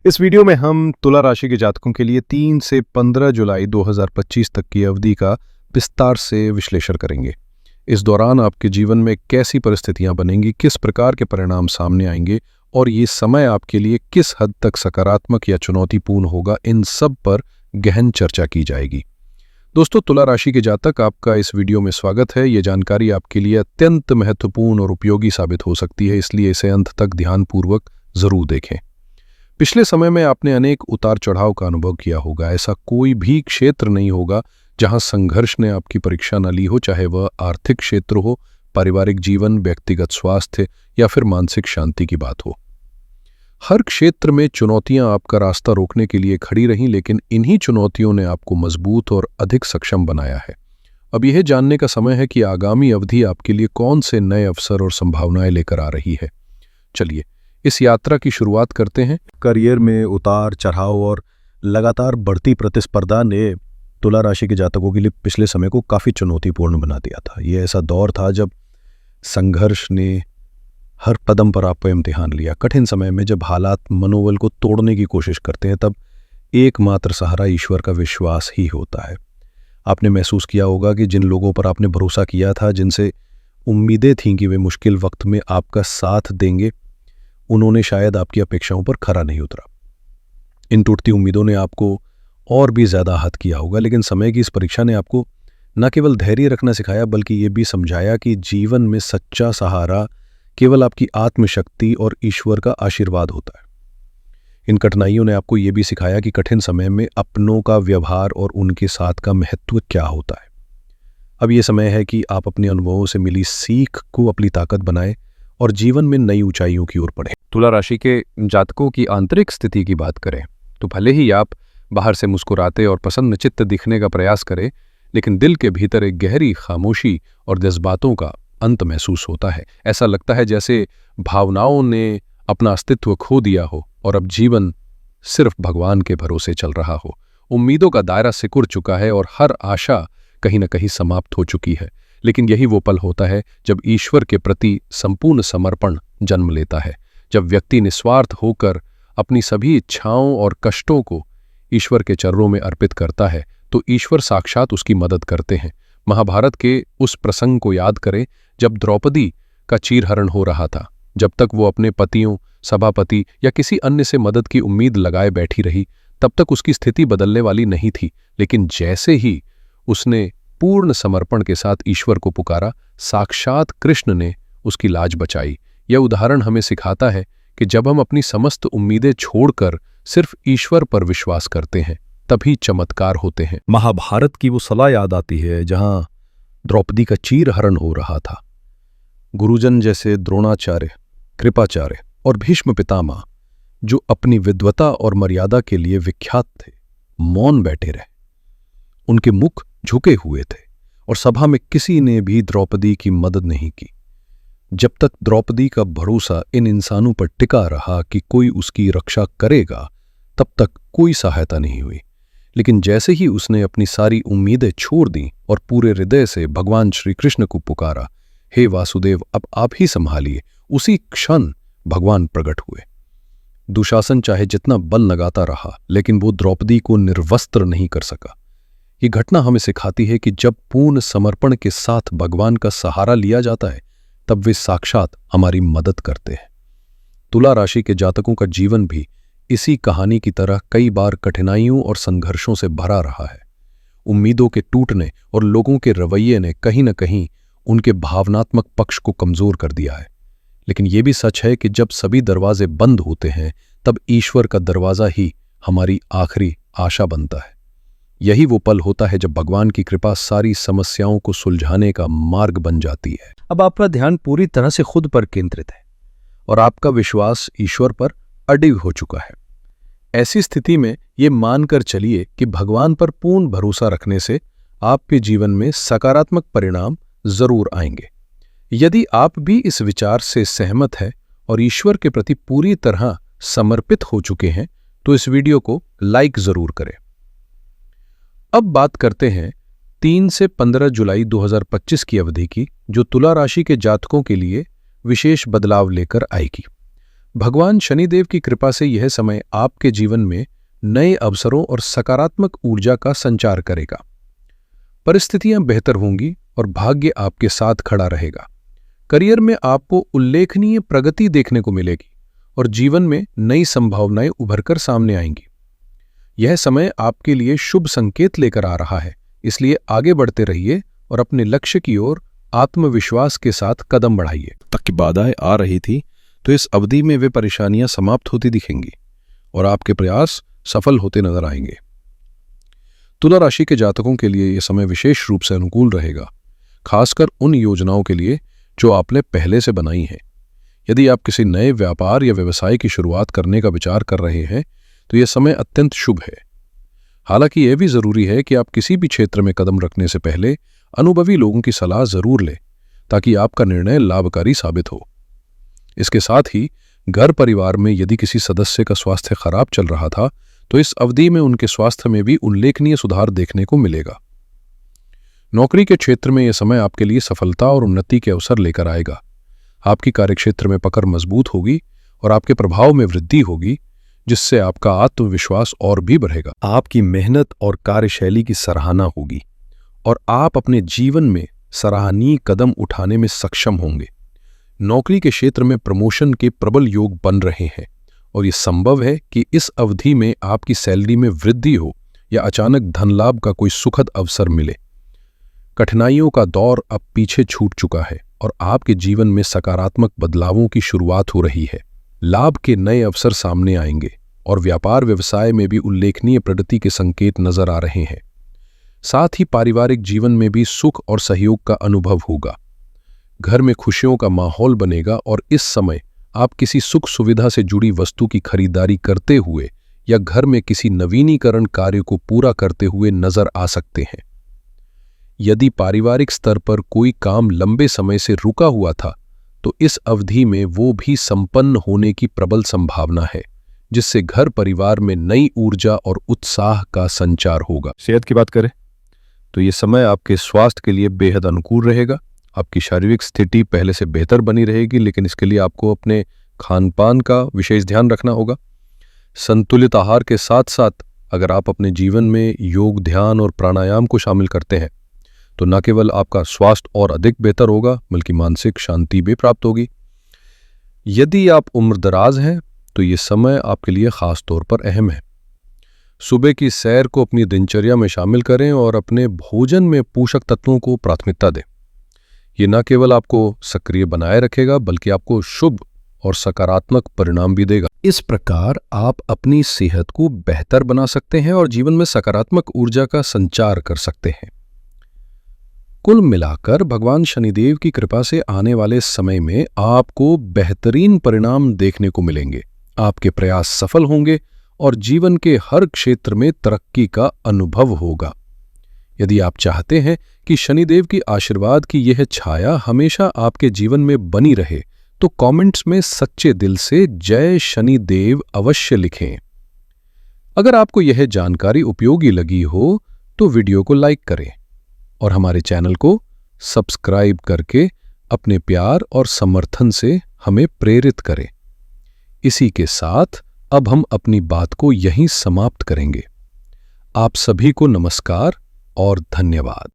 इस वीडियो में हम तुला राशि के जातकों के लिए 3 से 15 जुलाई 2025 तक की अवधि का विस्तार से विश्लेषण करेंगे। इस दौरान आपके जीवन में कैसी परिस्थितियां बनेंगी, किस प्रकार के परिणाम सामने आएंगे और ये समय आपके लिए किस हद तक सकारात्मक या चुनौतीपूर्ण होगा, इन सब पर गहन चर्चा की जाएगी। दोस्तों, तुला राशि के जातक, आपका इस वीडियो में स्वागत है। ये जानकारी आपके लिए अत्यंत महत्वपूर्ण और उपयोगी साबित हो सकती है, इसलिए इसे अंत तक ध्यानपूर्वक जरूर देखें। पिछले समय में आपने अनेक उतार चढ़ाव का अनुभव किया होगा। ऐसा कोई भी क्षेत्र नहीं होगा जहां संघर्ष ने आपकी परीक्षा न ली हो, चाहे वह आर्थिक क्षेत्र हो, पारिवारिक जीवन, व्यक्तिगत स्वास्थ्य या फिर मानसिक शांति की बात हो। हर क्षेत्र में चुनौतियां आपका रास्ता रोकने के लिए खड़ी रहीं, लेकिन इन्हीं चुनौतियों ने आपको मजबूत और अधिक सक्षम बनाया है। अब यह जानने का समय है कि आगामी अवधि आपके लिए कौन से नए अवसर और संभावनाएं लेकर आ रही है। चलिए इस यात्रा की शुरुआत करते हैं। करियर में उतार चढ़ाव और लगातार बढ़ती प्रतिस्पर्धा ने तुला राशि के जातकों के लिए पिछले समय को काफ़ी चुनौतीपूर्ण बना दिया था। ये ऐसा दौर था जब संघर्ष ने हर कदम पर आपको इम्तिहान लिया। कठिन समय में जब हालात मनोबल को तोड़ने की कोशिश करते हैं, तब एकमात्र सहारा ईश्वर का विश्वास ही होता है। आपने महसूस किया होगा कि जिन लोगों पर आपने भरोसा किया था, जिनसे उम्मीदें थीं कि वे मुश्किल वक्त में आपका साथ देंगे, उन्होंने शायद आपकी अपेक्षाओं पर खरा नहीं उतरा। इन टूटती उम्मीदों ने आपको और भी ज्यादा आहत किया होगा, लेकिन समय की इस परीक्षा ने आपको न केवल धैर्य रखना सिखाया, बल्कि ये भी समझाया कि जीवन में सच्चा सहारा केवल आपकी आत्मशक्ति और ईश्वर का आशीर्वाद होता है। इन कठिनाइयों ने आपको ये भी सिखाया कि कठिन समय में अपनों का व्यवहार और उनके साथ का महत्व क्या होता है। अब ये समय है कि आप अपने अनुभवों से मिली सीख को अपनी ताकत बनाएं और जीवन में नई ऊंचाइयों की ओर बढ़ें। तुला राशि के जातकों की आंतरिक स्थिति की बात करें तो भले ही आप बाहर से मुस्कुराते और प्रसन्न चित्त दिखने का प्रयास करें, लेकिन दिल के भीतर एक गहरी खामोशी और जज्बातों का अंत महसूस होता है। ऐसा लगता है जैसे भावनाओं ने अपना अस्तित्व खो दिया हो और अब जीवन सिर्फ भगवान के भरोसे चल रहा हो। उम्मीदों का दायरा सिकुड़ चुका है और हर आशा कहीं न कहीं समाप्त हो चुकी है। लेकिन यही वो पल होता है जब ईश्वर के प्रति संपूर्ण समर्पण जन्म लेता है। जब व्यक्ति निस्वार्थ होकर अपनी सभी इच्छाओं और कष्टों को ईश्वर के चरणों में अर्पित करता है, तो ईश्वर साक्षात उसकी मदद करते हैं। महाभारत के उस प्रसंग को याद करें जब द्रौपदी का चीरहरण हो रहा था। जब तक वो अपने पतियों, सभापति या किसी अन्य से मदद की उम्मीद लगाए बैठी रही, तब तक उसकी स्थिति बदलने वाली नहीं थी। लेकिन जैसे ही उसने पूर्ण समर्पण के साथ ईश्वर को पुकारा, साक्षात कृष्ण ने उसकी लाज बचाई। यह उदाहरण हमें सिखाता है कि जब हम अपनी समस्त उम्मीदें छोड़कर सिर्फ ईश्वर पर विश्वास करते हैं, तभी चमत्कार होते हैं। महाभारत की वो सलाह याद आती है जहां द्रौपदी का चीरहरण हो रहा था। गुरुजन जैसे द्रोणाचार्य, कृपाचार्य और भीष्म पितामह, जो अपनी विद्वता और मर्यादा के लिए विख्यात थे, मौन बैठे रहे। उनके मुख झुके हुए थे और सभा में किसी ने भी द्रौपदी की मदद नहीं की। जब तक द्रौपदी का भरोसा इन इंसानों पर टिका रहा कि कोई उसकी रक्षा करेगा, तब तक कोई सहायता नहीं हुई। लेकिन जैसे ही उसने अपनी सारी उम्मीदें छोड़ दी और पूरे हृदय से भगवान श्री कृष्ण को पुकारा, हे वासुदेव, अब आप ही संभालिए, उसी क्षण भगवान प्रकट हुए। दुशासन चाहे जितना बल लगाता रहा, लेकिन वो द्रौपदी को निर्वस्त्र नहीं कर सका। ये घटना हमें सिखाती है कि जब पूर्ण समर्पण के साथ भगवान का सहारा लिया जाता है, तब वे साक्षात हमारी मदद करते हैं। तुला राशि के जातकों का जीवन भी इसी कहानी की तरह कई बार कठिनाइयों और संघर्षों से भरा रहा है। उम्मीदों के टूटने और लोगों के रवैये ने कहीं न कहीं उनके भावनात्मक पक्ष को कमजोर कर दिया है। लेकिन यह भी सच है कि जब सभी दरवाजे बंद होते हैं, तब ईश्वर का दरवाजा ही हमारी आखिरी आशा बनता है। यही वो पल होता है जब भगवान की कृपा सारी समस्याओं को सुलझाने का मार्ग बन जाती है। अब आपका ध्यान पूरी तरह से खुद पर केंद्रित है और आपका विश्वास ईश्वर पर अडिग हो चुका है। ऐसी स्थिति में ये मानकर चलिए कि भगवान पर पूर्ण भरोसा रखने से आपके जीवन में सकारात्मक परिणाम जरूर आएंगे। यदि आप भी इस विचार से सहमत हैं और ईश्वर के प्रति पूरी तरह समर्पित हो चुके हैं, तो इस वीडियो को लाइक जरूर करें। अब बात करते हैं 3 से 15 जुलाई 2025 की अवधि की, जो तुला राशि के जातकों के लिए विशेष बदलाव लेकर आएगी। भगवान शनिदेव की कृपा से यह समय आपके जीवन में नए अवसरों और सकारात्मक ऊर्जा का संचार करेगा। परिस्थितियां बेहतर होंगी और भाग्य आपके साथ खड़ा रहेगा। करियर में आपको उल्लेखनीय प्रगति देखने को मिलेगी और जीवन में नई संभावनाएं उभरकर सामने आएंगी। यह समय आपके लिए शुभ संकेत लेकर आ रहा है, इसलिए आगे बढ़ते रहिए और अपने लक्ष्य की ओर आत्मविश्वास के साथ कदम बढ़ाइए। तक की बाधाएं आ रही थी तो इस अवधि में वे परेशानियां समाप्त होती दिखेंगी और आपके प्रयास सफल होते नजर आएंगे। तुला राशि के जातकों के लिए यह समय विशेष रूप से अनुकूल रहेगा, खासकर उन योजनाओं के लिए जो आपने पहले से बनाई हैं। यदि आप किसी नए व्यापार या व्यवसाय की शुरुआत करने का विचार कर रहे हैं तो यह समय अत्यंत शुभ है। हालांकि यह भी जरूरी है कि आप किसी भी क्षेत्र में कदम रखने से पहले अनुभवी लोगों की सलाह जरूर लें, ताकि आपका निर्णय लाभकारी साबित हो। इसके साथ ही घर परिवार में यदि किसी सदस्य का स्वास्थ्य खराब चल रहा था तो इस अवधि में उनके स्वास्थ्य में भी उल्लेखनीय सुधार देखने को मिलेगा। नौकरी के क्षेत्र में यह समय आपके लिए सफलता और उन्नति के अवसर लेकर आएगा। आपकी कार्यक्षेत्र में पकड़ मजबूत होगी और आपके प्रभाव में वृद्धि होगी, जिससे आपका आत्मविश्वास और भी बढ़ेगा। आपकी मेहनत और कार्यशैली की सराहना होगी और आप अपने जीवन में सराहनीय कदम उठाने में सक्षम होंगे। नौकरी के क्षेत्र में प्रमोशन के प्रबल योग बन रहे हैं और यह संभव है कि इस अवधि में आपकी सैलरी में वृद्धि हो या अचानक धन लाभ का कोई सुखद अवसर मिले। कठिनाइयों का दौर अब पीछे छूट चुका है और आपके जीवन में सकारात्मक बदलावों की शुरुआत हो रही है। लाभ के नए अवसर सामने आएंगे और व्यापार व्यवसाय में भी उल्लेखनीय प्रगति के संकेत नजर आ रहे हैं। साथ ही पारिवारिक जीवन में भी सुख और सहयोग का अनुभव होगा। घर में खुशियों का माहौल बनेगा और इस समय आप किसी सुख सुविधा से जुड़ी वस्तु की खरीदारी करते हुए या घर में किसी नवीनीकरण कार्य को पूरा करते हुए नजर आ सकते हैं। यदि पारिवारिक स्तर पर कोई काम लंबे समय से रुका हुआ था तो इस अवधि में वो भी संपन्न होने की प्रबल संभावना है, जिससे घर परिवार में नई ऊर्जा और उत्साह का संचार होगा। सेहत की बात करें तो ये समय आपके स्वास्थ्य के लिए बेहद अनुकूल रहेगा। आपकी शारीरिक स्थिति पहले से बेहतर बनी रहेगी, लेकिन इसके लिए आपको अपने खान पान का विशेष ध्यान रखना होगा। संतुलित आहार के साथ साथ अगर आप अपने जीवन में योग, ध्यान और प्राणायाम को शामिल करते हैं तो न केवल आपका स्वास्थ्य और अधिक बेहतर होगा, बल्कि मानसिक शांति भी प्राप्त होगी। यदि आप उम्रदराज हैं तो ये समय आपके लिए खास तौर पर अहम है। सुबह की सैर को अपनी दिनचर्या में शामिल करें और अपने भोजन में पोषक तत्वों को प्राथमिकता दें। ये न केवल आपको सक्रिय बनाए रखेगा, बल्कि आपको शुभ और सकारात्मक परिणाम भी देगा। इस प्रकार आप अपनी सेहत को बेहतर बना सकते हैं और जीवन में सकारात्मक ऊर्जा का संचार कर सकते हैं। कुल मिलाकर भगवान शनिदेव की कृपा से आने वाले समय में आपको बेहतरीन परिणाम देखने को मिलेंगे। आपके प्रयास सफल होंगे और जीवन के हर क्षेत्र में तरक्की का अनुभव होगा। यदि आप चाहते हैं कि शनिदेव की आशीर्वाद की यह छाया हमेशा आपके जीवन में बनी रहे तो कमेंट्स में सच्चे दिल से जय शनिदेव अवश्य लिखें। अगर आपको यह जानकारी उपयोगी लगी हो तो वीडियो को लाइक करें और हमारे चैनल को सब्सक्राइब करके अपने प्यार और समर्थन से हमें प्रेरित करें। इसी के साथ अब हम अपनी बात को यहीं समाप्त करेंगे। आप सभी को नमस्कार और धन्यवाद।